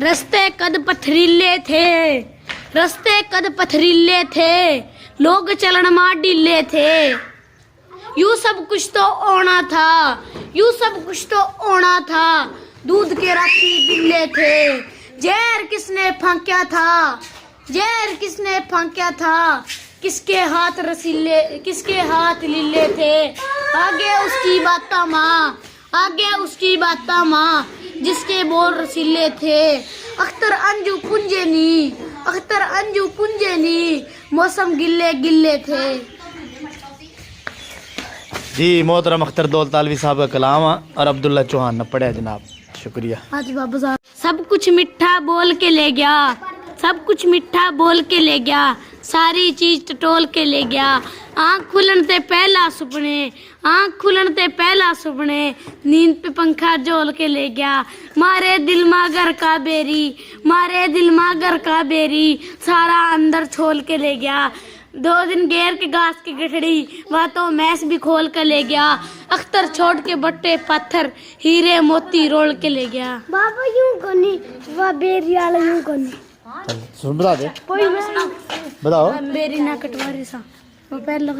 रस्ते कद पथरीले थे, रस्ते कद पथरीले थे, लोग चलन मार ढीले थे। यूं सब कुछ तो होना था, यूं सब कुछ तो होना था, दूध के राखी बिल्ले थे। जहर किसने फांका था, जहर किसने फांका था, किसके हाथ रसीले, किसके हाथ लीले थे। आगे उसकी बाता माँ, आगे उसकी बाता माँ, जिसके बोल रसीले थे। अख्तर अंजू कुंजनी, अख्तर अंजू कुंजनी, मौसम गिल्ले गिल्ले थे। जी मोहतरम अख्तर दौलतालवी साहब का कलाम और अब्दुल्ला चौहान ने पढ़ा जनाब, शुक्रिया। आज बाबा साहब सब कुछ मिठा बोल के ले गया, सब कुछ मिठा बोल के ले गया, सारी चीज टटोल के ले गया। आँख खुलन ते पहला सुपने, आँख खुलन ते पहला सुपने, नींद पे पंखा झोल के ले गया। मारे दिल मागर का बेरी, मारे दिल मागर का बेरी, सारा अंदर छोल के ले गया। 2 दिन घेर के घास की गठड़ी, वह तो मैस भी खोल के ले गया। अख्तर छोड़ के बट्टे पत्थर, हीरे मोती रोल के ले गया। बाबा यूं कोनी, वह बेरी वाला यूं कोनी। सुन बता दे, कोई बताओ। बेरी ना कटवारी सा, वो पहले